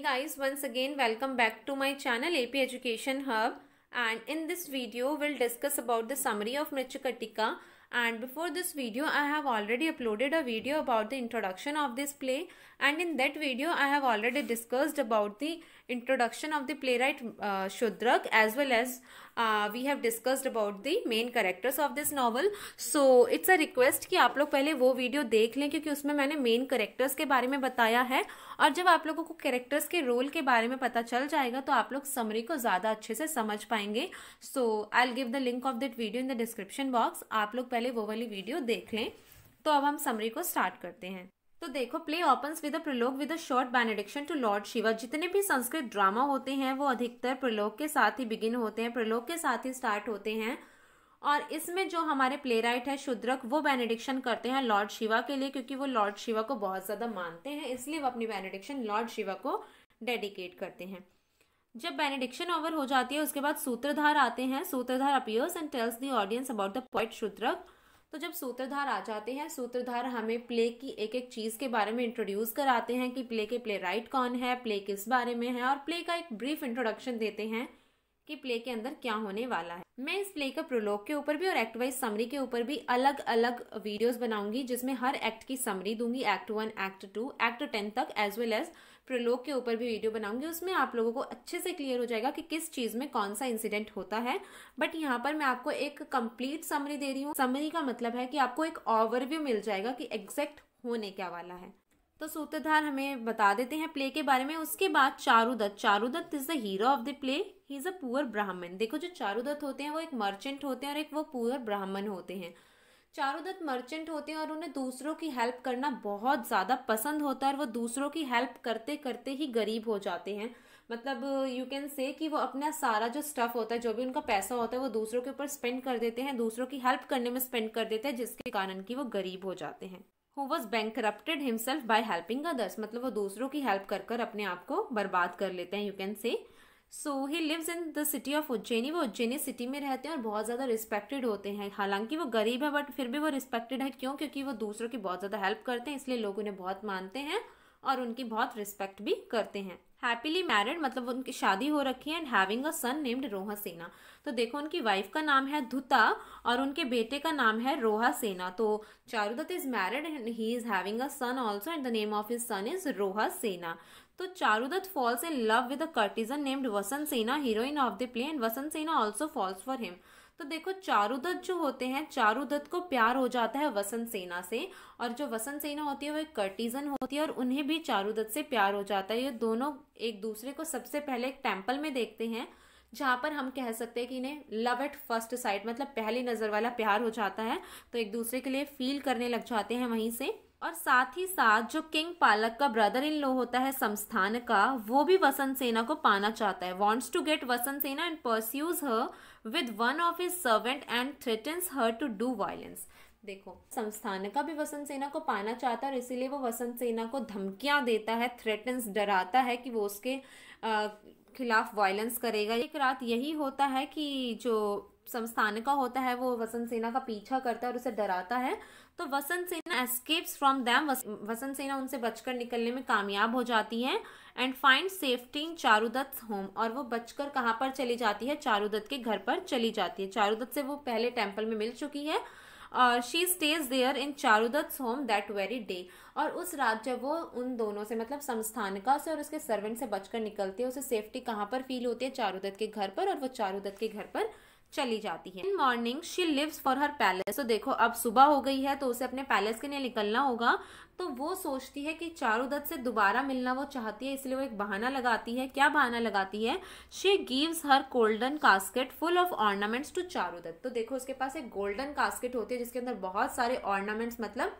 guys, once again welcome back to my channel AP Education Hub, and in this video we'll discuss about the summary of Mrichakatika. And before this video I have already uploaded a video about the introduction of this play, and in that video I have already discussed about the introduction of the playwright Shudrak, as well as we have discussed about the main characters of this novel. So it's a request कि आप लोग पहले वो video देख लें, क्योंकि उसमें मैंने मेन कैरेक्टर्स के बारे में बताया है, और जब आप लोगों को कैरेक्टर्स के रोल के बारे में पता चल जाएगा तो आप लोग समरी को ज़्यादा अच्छे से समझ पाएंगे. So I will give the link of that video in the description box. आप लोग पहले वो वाली वीडियो देख लें. तो अब हम समरी को स्टार्ट करते हैं. तो देखो, play opens with a prologue with a short benediction to lord Shiva. जितने भी संस्कृत ड्रामा होते हैं वो अधिकतर प्रोलॉग के साथ ही बिगिन होते हैं, प्रोलॉग के साथ ही स्टार्ट होते हैं. और इसमें जो हमारे प्ले राइट है शुद्रक, वो बेनेडिक्शन करते हैं लॉर्ड शिवा के लिए, क्योंकि वो लॉर्ड शिवा को बहुत ज़्यादा मानते हैं, इसलिए वो अपनी बेनेडिक्शन लॉर्ड शिवा को डेडिकेट करते हैं. जब बेनेडिक्शन ओवर हो जाती है उसके बाद सूत्रधार आते हैं. सूत्रधार appears and tells the audience about the poet Shudraka. तो जब सूत्रधार आ जाते हैं, सूत्रधार हमें प्ले की एक एक चीज़ के बारे में इंट्रोड्यूस कराते हैं कि प्ले के प्ले राइट कौन है, प्ले किस बारे में है, और प्ले का एक ब्रीफ इंट्रोडक्शन देते हैं कि प्ले के अंदर क्या होने वाला है. मैं इस प्ले का प्रोलॉग के ऊपर भी और एक्ट वाइज समरी के ऊपर भी अलग अलग वीडियोस बनाऊंगी, जिसमें हर एक्ट की समरी दूंगी, एक्ट 1, एक्ट 2, एक्ट 10 तक, एज वेल एज प्रोलॉग के ऊपर भी वीडियो बनाऊंगी. उसमें आप लोगों को अच्छे से क्लियर हो जाएगा कि किस चीज़ में कौन सा इंसिडेंट होता है. बट यहाँ पर मैं आपको एक कंप्लीट समरी दे रही हूँ. समरी का मतलब है कि आपको एक ओवरव्यू मिल जाएगा कि एग्जैक्ट होने क्या वाला है. तो सूत्रधार हमें बता देते हैं प्ले के बारे में. उसके बाद Charudatta is the hero of the play. He is a poor Brahmin. देखो, जो चारुदत्त होते हैं वो एक मर्चेंट होते हैं और एक वो पुअर ब्राह्मण होते हैं. चारुदत्त मर्चेंट होते हैं और उन्हें दूसरों की हेल्प करना बहुत ज़्यादा पसंद होता है, और वो दूसरों की हेल्प करते करते ही गरीब हो जाते हैं. मतलब यू कैन से कि वो अपना सारा जो स्टफ होता है, जो भी उनका पैसा होता है, वो दूसरों के ऊपर स्पेंड कर देते हैं, दूसरों की हेल्प करने में स्पेंड कर देते हैं, जिसके कारण कि वो गरीब हो जाते हैं. Who was bankrupted himself by helping others. मतलब वो दूसरों की हेल्प कर कर अपने आप को बर्बाद कर लेते हैं, you can say. So he lives in the city of Ujjaini. वो उज्जैनी सिटी में रहते हैं और बहुत ज़्यादा रिस्पेक्टेड होते हैं. हालांकि वो गरीब है बट फिर भी वो रिस्पेक्टेड है. क्यों? क्योंकि वो दूसरों की बहुत ज़्यादा हेल्प करते हैं, इसलिए लोग उन्हें बहुत मानते हैं और उनकी बहुत रिस्पेक्ट भी करते हैं. हैप्पीली मैरिड, मतलब उनकी शादी हो रखी है. And having a son named Rohasena. तो देखो, उनकी वाइफ का नाम है धुता और उनके बेटे का नाम है रोहा सेना. तो Charudatta is married and he is having a son also, and the name of his son is Rohasena. तो Charudatta falls in love with a courtesan named Vasantasena, heroine of the play, and Vasantasena also false for him. तो देखो, चारुदत्त जो होते हैं, चारुदत्त को प्यार हो जाता है वसंत सेना से, और जो वसंत सेना होती है वो एक कर्टिजन होती है और उन्हें भी चारुदत्त से प्यार हो जाता है. ये दोनों एक दूसरे को सबसे पहले एक टेम्पल में देखते हैं, जहाँ पर हम कह सकते हैं कि इन्हें लव एट फर्स्ट साइट, मतलब पहली नज़र वाला प्यार हो जाता है. तो एक दूसरे के लिए फील करने लग जाते हैं वहीं से. और साथ ही साथ जो किंग पालक का ब्रदर इन लॉ होता है संस्थान का, वो भी वसंत सेना को पाना चाहता है. Wants to get Vasant Sena and pursues her with one of his servant and threatens her to do violence. देखो, संस्थान का भी वसंत सेना को पाना चाहता है और इसीलिए वो वसंत सेना को धमकियां देता है, थ्रेटन्स, डराता है कि वो उसके खिलाफ वायलेंस करेगा. एक रात यही होता है कि जो संस्थान का होता है वो वसंत सेना का पीछा करता है और उसे डराता है. तो वसंत सेना एस्केप्स फ्रॉम दैम. वसंत सेना उनसे बचकर निकलने में कामयाब हो जाती है. And find safety in Charudatta home. और वो बचकर कहाँ पर चली जाती है? चारुदत्त के घर पर चली जाती है. चारुदत्त से वो पहले टेम्पल में मिल चुकी है और she stays there in Charudatta home that very day. और उस रात जब वो उन दोनों से, मतलब संस्थानिका से और उसके सर्वेंट से बचकर निकलती है, उसे सेफ्टी कहाँ पर फील होती है? चारुदत्त के घर पर, और वो चारुदत्त के घर पर चली जाती है. In morning she leaves for her palace. तो देखो, अब सुबह हो गई है तो उसे अपने पैलेस के लिए निकलना होगा. तो वो सोचती है कि चारुदत्त से दोबारा मिलना वो चाहती है, इसलिए वो एक बहाना लगाती है. क्या बहाना लगाती है? She gives her golden casket full of ornaments to Charudatta. तो देखो, उसके पास एक गोल्डन कास्केट होती है जिसके अंदर बहुत सारे ऑर्नामेंट्स, मतलब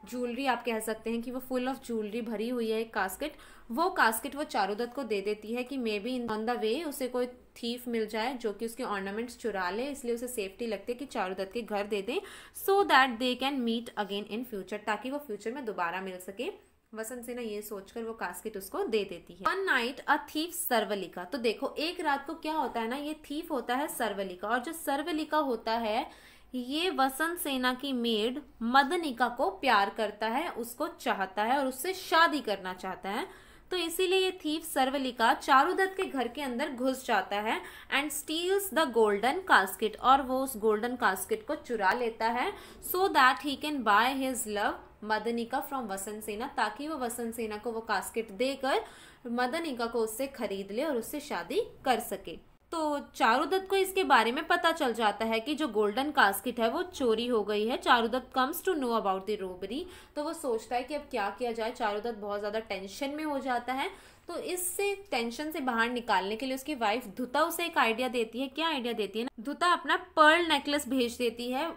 ज्वेलरी आप कह सकते हैं कि वो फुल ऑफ ज्वेलरी भरी हुई है एक कास्केट. वो कास्केट वो चारुदत्त को दे देती है कि may be on the way उसे कोई थीफ मिल जाए जो कि उसके ऑर्नामेंट्स चुरा ले, इसलिए उसे सेफ्टी लगती है कि चारुदत्त के घर दे दें, so that they can meet again in future, ताकि वो फ्यूचर में दोबारा मिल सके. वसंत सेना ये सोचकर वो कास्केट उसको दे देती है. One night a thief Sharvilaka. तो देखो, एक रात को क्या होता है ना, ये थीफ होता है सर्वलिका, और जो सर्वलिका होता है ये वसंत सेना की मेड मदनिका को प्यार करता है, उसको चाहता है और उससे शादी करना चाहता है. तो इसीलिए ये थीफ सर्वलिका चारुदत्त के घर के अंदर घुस जाता है and steals the golden casket, और वो उस गोल्डन कास्केट को चुरा लेता है so that he can buy his love Madanika from Vasantasena, ताकि वो वसंत सेना को वो कास्केट देकर मदनिका को उससे खरीद ले और उससे शादी कर सके। तो चारुदत्त को इसके बारे में पता चल जाता है कि जो गोल्डन कास्केट है वो चोरी हो गई है। Charudatta comes to know about the robbery, तो वो सोचता है कि अब क्या किया जाए। चारुदत्त बहुत ज्यादा टेंशन में हो जाता है। तो इससे टेंशन से बाहर निकालने के लिए उसकी वाइफ धुता उसे एक आइडिया देती है। क्या आइडिया देती है ना, धुता अपना पर्ल नेकलेस भेज देती है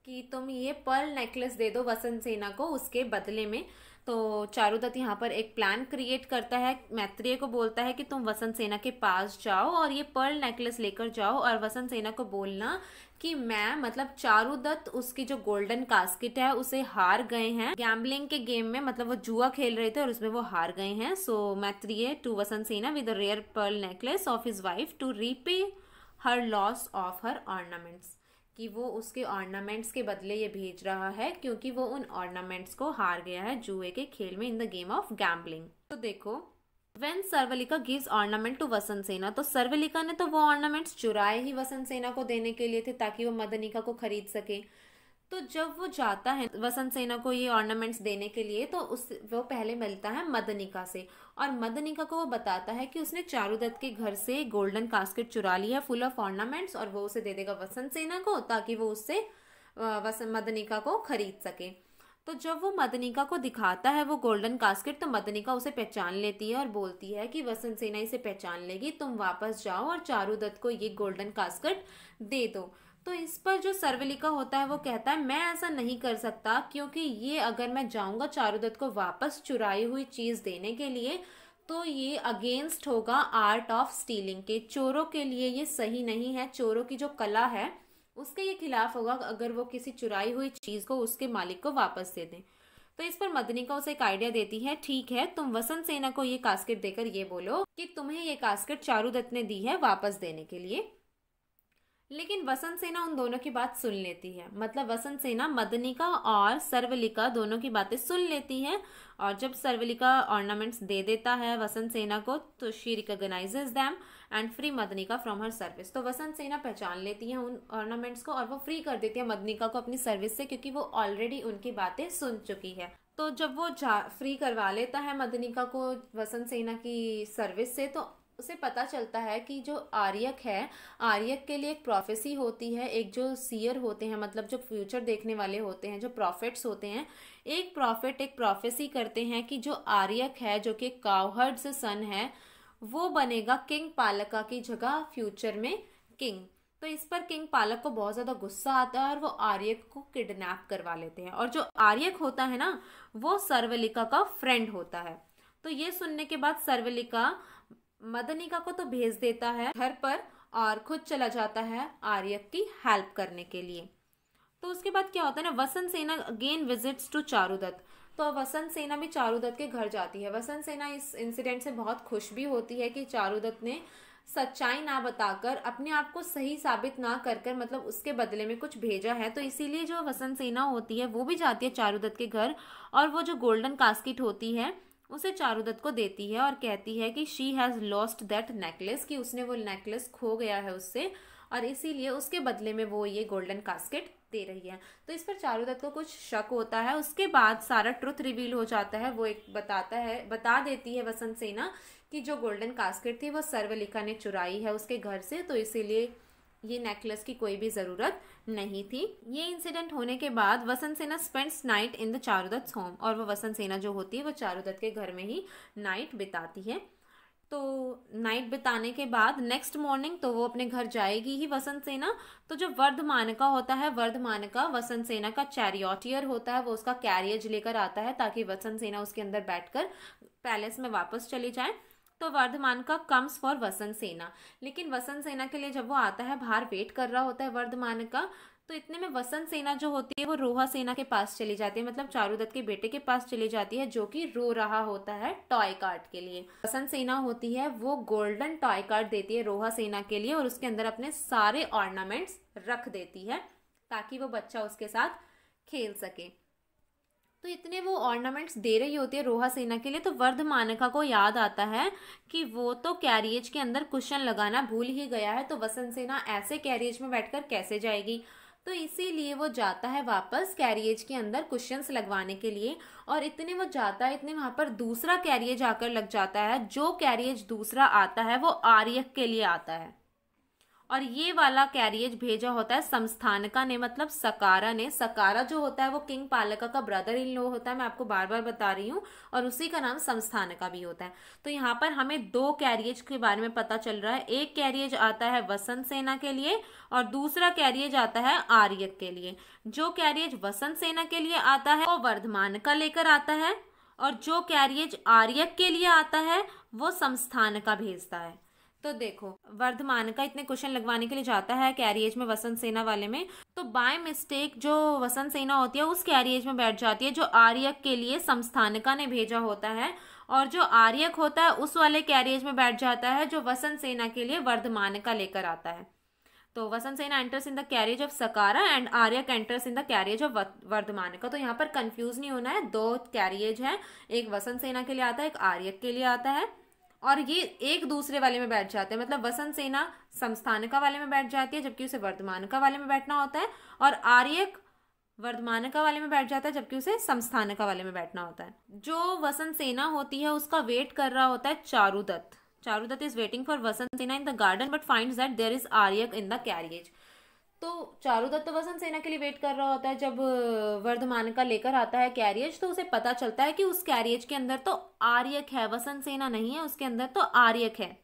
कि तुम ये पर्ल नेकलेस दे दो वसंत सेना को उसके बदले में। तो चारुदत्त यहाँ पर एक प्लान क्रिएट करता है, मैत्रेय को बोलता है कि तुम वसंत सेना के पास जाओ और ये पर्ल नेकलेस लेकर जाओ और वसंत सेना को बोलना कि मैं मतलब चारुदत्त उसकी जो गोल्डन कास्केट है उसे हार गए हैं गैम्बलिंग के गेम में, मतलब वो जुआ खेल रहे थे और उसमें वो हार गए हैं। सो Maitreya to Vasant Sena with the rare pearl necklace of his wife to repay her loss of her ornaments, कि वो उसके ऑर्नामेंट्स के बदले ये भेज रहा है क्योंकि वो उन ऑर्नामेंट्स को हार गया है जुए के खेल में in the game of gambling. तो देखो, when सर्वलिका gives ornament to Vasant सेना, तो सर्वलिका ने तो वो ऑर्नामेंट्स चुराए ही वसंत सेना को देने के लिए थे ताकि वो मदनिका को खरीद सके। तो जब वो जाता है वसंत सेना को ये ऑर्नामेंट्स देने के लिए तो वो पहले मिलता है मदनिका से और मदनिका को वो बताता है कि उसने चारुदत्त के घर से गोल्डन कास्केट चुरा लिया फुल ऑफ ऑर्नामेंट्स और वो उसे दे देगा वसंत सेना को ताकि वो उससे मदनिका को खरीद सके। तो जब वो मदनिका को दिखाता है वो गोल्डन कास्केट तो मदनिका उसे पहचान लेती है और बोलती है कि वसंत सेना इसे पहचान लेगी, तुम वापस जाओ और चारुदत्त को ये गोल्डन कास्केट दे दो। तो इस पर जो सर्वलिका होता है वो कहता है मैं ऐसा नहीं कर सकता क्योंकि ये अगर मैं जाऊंगा चारुदत्त को वापस चुराई हुई चीज देने के लिए तो ये अगेंस्ट होगा आर्ट ऑफ स्टीलिंग के, चोरों के लिए ये सही नहीं है, चोरों की जो कला है उसके ये खिलाफ होगा अगर वो किसी चुराई हुई चीज को उसके मालिक को वापस दे दें। तो इस पर मदनिका उसे एक आइडिया देती है, ठीक है तुम वसंत सेना को ये कास्केट देकर ये बोलो कि तुम्हें ये कास्केट चारुदत्त ने दी है वापस देने के लिए। लेकिन वसंत सेना उन दोनों की बात सुन लेती है, मतलब वसंत सेना मदनिका और सर्वलिका दोनों की बातें सुन लेती है और जब सर्वलिका ऑर्नामेंट्स दे देता है वसंत सेना को तो she recognises them and free Madanika from her service. तो वसंत सेना पहचान लेती है उन ऑर्नामेंट्स को और वो फ्री कर देती है मदनिका को अपनी सर्विस से क्योंकि वो ऑलरेडी उनकी बातें सुन चुकी है। तो जब वो फ्री करवा लेता है मदनिका को वसंत सेना की सर्विस से तो उसे पता चलता है कि जो आर्यक है, आर्यक के लिए एक प्रोफेसी होती है, एक जो सीयर होते हैं मतलब जो फ्यूचर देखने वाले होते हैं, जो प्रॉफिट्स होते हैं, एक प्रॉफिट एक प्रोफेसी करते हैं कि जो आर्यक है जो कि काउहर्ड से सन है वो बनेगा किंग पालका की जगह फ्यूचर में किंग। तो इस पर किंग पालक को बहुत ज्यादा गुस्सा आता है और वो आर्यक को किडनैप करवा लेते हैं और जो आर्यक होता है ना वो सर्वलिका का फ्रेंड होता है। तो ये सुनने के बाद सर्वलिका मदनिका को तो भेज देता है घर पर और खुद चला जाता है आर्यक की हेल्प करने के लिए। तो उसके बाद क्या होता है ना, वसंत सेना अगेन विजिट्स टू चारुदत्त। तो वसंत सेना भी चारुदत्त के घर जाती है। वसंत सेना इस इंसिडेंट से बहुत खुश भी होती है कि चारुदत्त ने सच्चाई ना बताकर अपने आप को सही साबित ना कर मतलब उसके बदले में कुछ भेजा है। तो इसीलिए जो वसंत सेना होती है वो भी जाती है चारुदत्त के घर और वो जो गोल्डन कास्केट होती है उसे चारुदत्त को देती है और कहती है कि she has lost that necklace, कि उसने वो नेकलेस खो गया है उससे और इसीलिए उसके बदले में वो ये गोल्डन कास्केट दे रही है। तो इस पर चारुदत्त को कुछ शक होता है। उसके बाद सारा ट्रुथ रिवील हो जाता है। वो एक बता देती है वसंत सेना कि जो गोल्डन कास्केट थी वो सर्वलिका ने चुराई है उसके घर से, तो इसीलिए ये नेकलेस की कोई भी जरूरत नहीं थी। ये इंसिडेंट होने के बाद Vasant Sena spends night in the Charudatta home, और वो वसंत सेना जो होती है वो चारुदत्त के घर में ही नाइट बिताती है। तो नाइट बिताने के बाद नेक्स्ट मॉर्निंग तो वो अपने घर जाएगी ही वसंत सेना। तो जो वर्धमानका होता है, वर्धमानका वसंत सेना का चैरियटियर होता है, वो उसका कैरियज लेकर आता है ताकि वसंत सेना उसके अंदर बैठकर पैलेस में वापस चली जाए। तो वर्धमानका कम्स फॉर वसंत सेना, लेकिन वसंत सेना के लिए जब वो आता है बाहर वेट कर रहा होता है वर्धमानका, तो इतने में वसंत सेना जो होती है वो रोहा सेना के पास चली जाती है, मतलब चारुदत्त के बेटे के पास चली जाती है जो कि रो रहा होता है टॉय कार्ड के लिए। वसंत सेना होती है वो गोल्डन टॉय कार्ड देती है रोहा सेना के लिए और उसके अंदर अपने सारे ऑर्नामेंट्स रख देती है ताकि वो बच्चा उसके साथ खेल सके। तो इतने वो ऑर्नामेंट्स दे रही होती है रोहा सेना के लिए, तो वर्धमानका को याद आता है कि वो तो कैरियज के अंदर कुशन लगाना भूल ही गया है, तो वसंत सेना ऐसे कैरियज में बैठकर कैसे जाएगी। तो इसीलिए वो जाता है वापस कैरियज के अंदर कुशंस लगवाने के लिए, और इतने वो जाता है, इतने वहां पर दूसरा कैरियज आकर लग जाता है। जो कैरियज दूसरा आता है वो आर्यक के लिए आता है, और ये वाला कैरियज भेजा होता है संस्थानका ने, मतलब सकारा ने। सकारा जो होता है वो किंग पालका का ब्रदर इन लॉ होता है, मैं आपको बार बार बता रही हूँ, और उसी का नाम संस्थानका भी होता है। तो यहाँ पर हमें दो कैरियज के बारे में पता चल रहा है। एक कैरियज आता है वसंत सेना के लिए और दूसरा कैरियज आता है आर्यक के लिए। जो कैरियज वसंत सेना के लिए आता है वो वर्धमानका लेकर आता है, और जो कैरियज आर्यक के लिए आता है वो संस्थानका भेजता है। तो देखो वर्धमानका इतने क्वेश्चन लगवाने के लिए जाता है कैरियज में वसंत सेना वाले में, तो बाय मिस्टेक जो वसंत सेना होती है उस कैरियज में बैठ जाती है जो आर्यक के लिए संस्थानका ने भेजा होता है, और जो आर्यक होता है उस वाले कैरियज में बैठ जाता है जो वसंत सेना के लिए वर्धमानका लेकर आता है। तो Vasantasena enters in the carriage of Sakara and Aryaka enters in the carriage of Vardhamanaka. तो यहाँ पर कंफ्यूज नहीं होना है, दो कैरियज है, एक वसंत सेना के लिए आता है, एक आर्यक के लिए आता है, और ये एक दूसरे वाले में बैठ जाते हैं। मतलब वसंत सेना संस्थानका वाले में बैठ जाती है जबकि उसे वर्धमानका वाले में बैठना होता है, और आर्यक वर्धमानका वाले में बैठ जाता है जबकि उसे संस्थानका वाले में बैठना होता है। जो वसंत सेना होती है उसका वेट कर रहा होता है Charudatta. Charudatta is waiting for Vasantasena in the garden but finds that there is Aryaka in the carriage. तो चारुदत्त तो वसंत सेना के लिए वेट कर रहा होता है। जब वर्धमानका लेकर आता है कैरियज तो उसे पता चलता है कि उस कैरियज के अंदर तो आर्यक है, वसंत सेना नहीं है, उसके अंदर तो आर्यक है।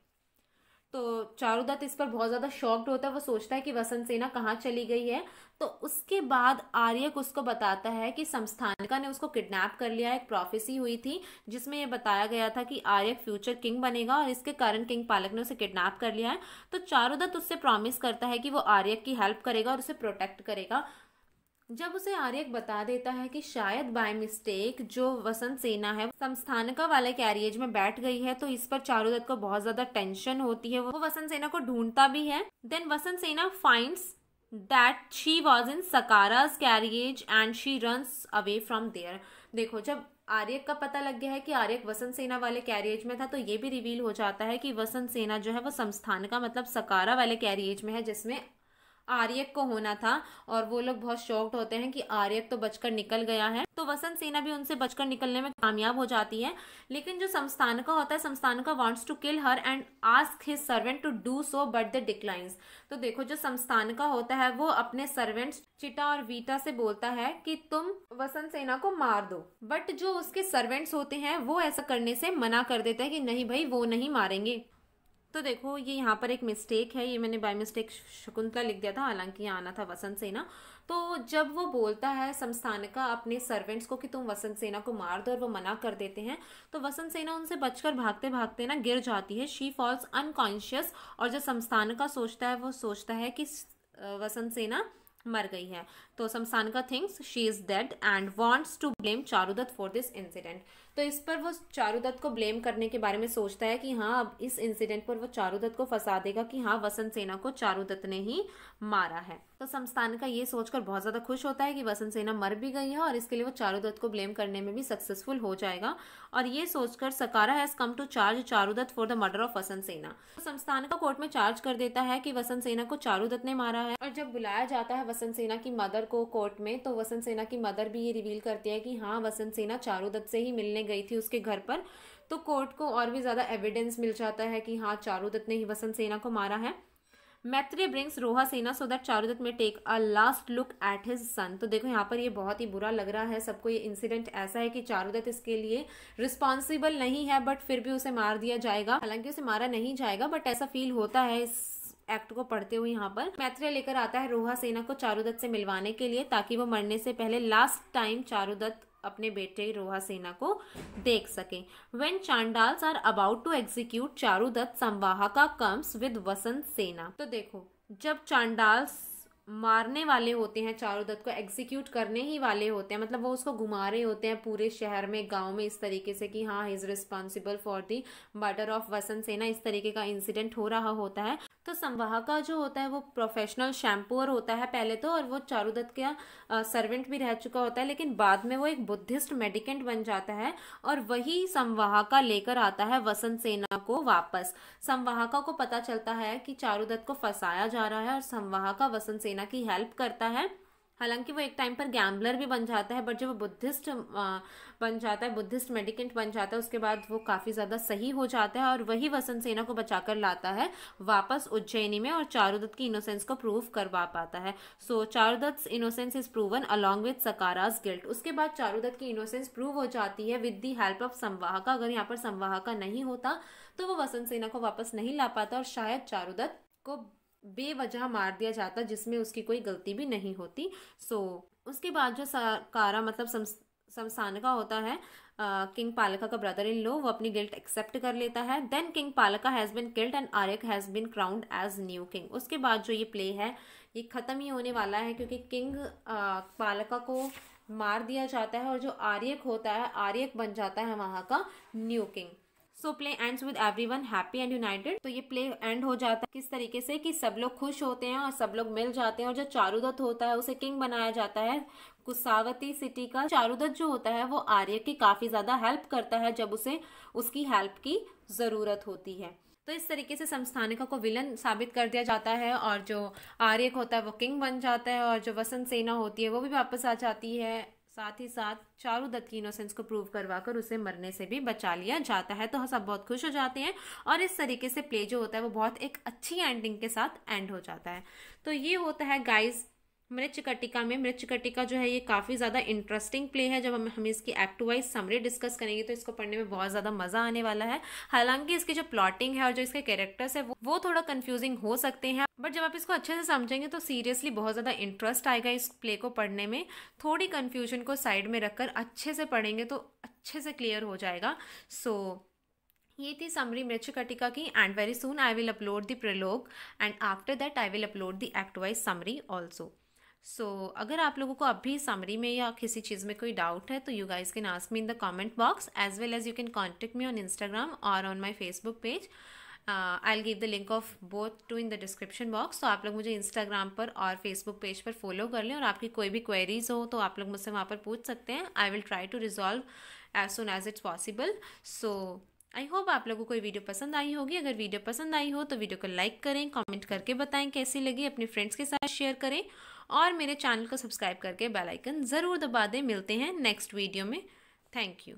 तो चारुदत्त इस पर बहुत ज्यादा शॉक्ड होता है, वो सोचता है कि वसंत सेना कहाँ चली गई है। तो उसके बाद आर्यक उसको बताता है कि संस्थानका ने उसको किडनैप कर लिया है। एक प्रोफेसी हुई थी जिसमें ये बताया गया था कि आर्यक फ्यूचर किंग बनेगा, और इसके कारण किंग पालक ने उसे किडनैप कर लिया है। तो चारुदत्त उससे प्रॉमिस करता है कि वो आर्यक की हेल्प करेगा और उसे प्रोटेक्ट करेगा। जब उसे आर्यक बता देता है कि शायद बाय मिस्टेक जो वसंत सेना है संस्थानका वाले कैरियज में बैठ गई है, तो इस पर चारुदत्त को बहुत ज्यादा टेंशन होती है। वो वसंत सेना को ढूंढता भी है। Then Vasantasena finds that she was in Sakara's carriage and she runs away from there. देखो जब आर्यक का पता लग गया है कि आर्यक वसंत सेना वाले कैरियज में था, तो ये भी रिवील हो जाता है कि वसंत सेना जो है वो संस्थानका मतलब सकारा वाले कैरियज में है जिसमें आर्यक को होना था। और वो लोग बहुत शॉक्ड होते हैं कि आर्यक तो बचकर निकल गया है। तो वसंत सेना भी उनसे बचकर निकलने में कामयाब हो जाती है। लेकिन जो संस्थानका होता है, Samsthanaka wants to kill her and ask his servant to do so but the declines. तो देखो जो संस्थानका होता है वो अपने सर्वेंट्स चिटा और वीटा से बोलता है कि तुम वसंत सेना को मार दो, बट जो उसके सर्वेंट्स होते हैं वो ऐसा करने से मना कर देते हैं कि नहीं भाई वो नहीं मारेंगे। तो देखो ये यहाँ पर एक मिस्टेक है, ये मैंने बाय मिस्टेक शकुंतला लिख दिया था, हालांकि यहाँ आना था वसंत सेना। तो जब वो बोलता है संस्थानका अपने सर्वेंट्स को कि तुम वसंत सेना को मार दो और वो मना कर देते हैं, तो वसंत सेना उनसे बचकर भागते भागते ना गिर जाती है। She falls unconscious. और जो संस्थानका सोचता है वो सोचता है कि वसंत सेना मर गई है। तो Samsthanaka thinks she is dead and wants to blame Charudatta for this incident. तो इस पर वो चारुदत्त को ब्लेम करने के बारे में सोचता है कि हाँ अब इस इंसिडेंट पर वो चारुदत्त को फंसा देगा कि हाँ वसंत सेना को चारुदत्त ने ही मारा है। तो संस्थानका ये सोचकर बहुत ज्यादा खुश होता है कि वसंत सेना मर भी गई है, और इसके लिए वो चारुदत्त को ब्लेम करने में भी सक्सेसफुल हो जाएगा। और ये सोचकर Sakara has come to charge Charudatta for the murder of Vasantasena. Samsthanaka court में चार्ज कर देता है कि वसंत सेना को चारुदत्त ने मारा है। और जब बुलाया जाता है वसंत सेना की मदर को कोर्ट में, तो वसंत सेना की मदर भी ये रिवील करती है कि हाँ वसंत सेना चारुदत्त से ही मिलने गई थी उसके घर पर। तो कोर्ट को और भी ज्यादा एविडेंस मिल जाता है कि हाँ चारुदत्त ने ही वसंत सेना को मारा है। मैत्रेय ब्रिंग्स रोहा सेना सो that Charudatta may take a last look at his son. तो देखो यहाँ पर ये बहुत ही बुरा लग रहा है सबको। ये इंसिडेंट ऐसा है कि चारुदत्त इसके लिए रिस्पॉन्सिबल नहीं है, बट फिर भी उसे मार दिया जाएगा। हालांकि उसे मारा नहीं जाएगा, बट ऐसा फील होता है इस एक्ट को पढ़ते हुए। यहाँ पर मैत्रेय लेकर आता है रोहा सेना को चारुदत्त से मिलवाने के लिए, ताकि वो मरने से पहले लास्ट टाइम चारुदत्त अपने बेटे रोहा सेना को देख सके। When chandals are about to execute Charudatta, Samvahaka comes with Vasantasena. तो देखो जब चांडाल्स मारने वाले होते हैं, चारुदत्त को एग्जीक्यूट करने ही वाले होते हैं, मतलब वो उसको घुमा रहे होते हैं पूरे शहर में, गांव में, इस तरीके से कि हाँ he is responsible for the murder of Vasantasena, इस तरीके का इंसिडेंट हो रहा होता है। तो संवाहका जो होता है वो प्रोफेशनल शैम्पूअर होता है पहले तो, और वो चारुदत्त का सर्वेंट भी रह चुका होता है, लेकिन बाद में वो एक बुद्धिस्ट मेडिकेंट बन जाता है और वही संवाहका लेकर आता है वसंत सेना को वापस। संवाहका को पता चलता है कि चारुदत्त को फंसाया जा रहा है और संवाहका वसंत सेना की हेल्प करता है। हालांकि वो एक टाइम पर गैम्बलर भी बन जाता है, बट जब वो बुद्धिस्ट बन जाता है, बुद्धिस्ट मेडिकेंट बन जाता है, उसके बाद वो काफ़ी ज़्यादा सही हो जाता है और वही वसंत सेना को बचाकर लाता है वापस उज्जैनी में और चारुदत्त की इनोसेंस को प्रूव करवा पाता है। So Charudatta innocence is proven along with Sakara's guilt. उसके बाद चारुदत्त की इनोसेंस प्रूव हो जाती है with the help of Samvahaka. अगर यहाँ पर संवाहका नहीं होता तो वो वसंत सेना को वापस नहीं ला पाता और शायद चारुदत्त को बेवजह मार दिया जाता जिसमें उसकी कोई गलती भी नहीं होती। उसके बाद जो सकारा मतलब समसानका होता है, किंग पालका का ब्रदर इन लॉ, वो अपनी गिल्ट एक्सेप्ट कर लेता है। Then king Palaka has been killed and Aryaka has been crowned as new king. उसके बाद जो ये प्ले है ये ख़त्म ही होने वाला है क्योंकि किंग पालका को मार दिया जाता है और जो आर्यक होता है, आर्यक बन जाता है वहाँ का new king. So play ends with everyone happy and United. तो ये प्ले एंड हो जाता है किस तरीके से कि सब लोग खुश होते हैं और सब लोग मिल जाते हैं और जो चारुदत्त होता है उसे किंग बनाया जाता है कुसावती सिटी का। चारुदत्त जो होता है वो आर्य की काफी ज्यादा हेल्प करता है जब उसे उसकी हेल्प की जरूरत होती है। तो इस तरीके से संस्थानिका को विलन साबित कर दिया जाता है और जो आर्यक होता है वो किंग बन जाता है और जो वसंत सेना होती है वो भी वापस आ जाती है। साथ ही साथ चारुदत्त की इनोसेंस को प्रूव करवाकर उसे मरने से भी बचा लिया जाता है। तो सब बहुत खुश हो जाते हैं और इस तरीके से प्ले जो होता है वो बहुत एक अच्छी एंडिंग के साथ एंड हो जाता है। तो ये होता है गाइस मृच्छकटिका में। मृच्छकटिका जो है ये काफ़ी ज़्यादा इंटरेस्टिंग प्ले है। जब हम इसकी एक्ट वाइज समरी डिस्कस करेंगे तो इसको पढ़ने में बहुत ज़्यादा मज़ा आने वाला है। हालांकि इसकी जो प्लॉटिंग है और जो इसके कैरेक्टर्स है वो थोड़ा कंफ्यूजिंग हो सकते हैं, बट जब आप इसको अच्छे से समझेंगे तो सीरियसली बहुत ज़्यादा इंटरेस्ट आएगा इस प्ले को पढ़ने में। थोड़ी कन्फ्यूजन को साइड में रखकर अच्छे से पढ़ेंगे तो अच्छे से क्लियर हो जाएगा। ये थी समरी मृच्छकटिका की and very soon I will upload the prologue and after that I will upload the act wise summary also. अगर आप लोगों को अभी समरी में या किसी चीज़ में कोई डाउट है तो you guys can ask me in the comment box as well as you can contact me on Instagram और on my Facebook page. I will give the link of both two in the description box. तो आप लोग मुझे Instagram पर और Facebook page पर follow कर लें और आपकी कोई भी क्वेरीज हो तो आप लोग मुझसे वहाँ पर पूछ सकते हैं। I will try to resolve as soon as it's possible. I hope आप लोगों को ये वीडियो पसंद आई होगी। अगर वीडियो पसंद आई हो तो वीडियो को लाइक करें, कमेंट करके बताएं कैसी लगी, अपने फ्रेंड्स के साथ शेयर करें और मेरे चैनल को सब्सक्राइब करके बेल आइकन ज़रूर दबा दें। मिलते हैं नेक्स्ट वीडियो में। Thank you.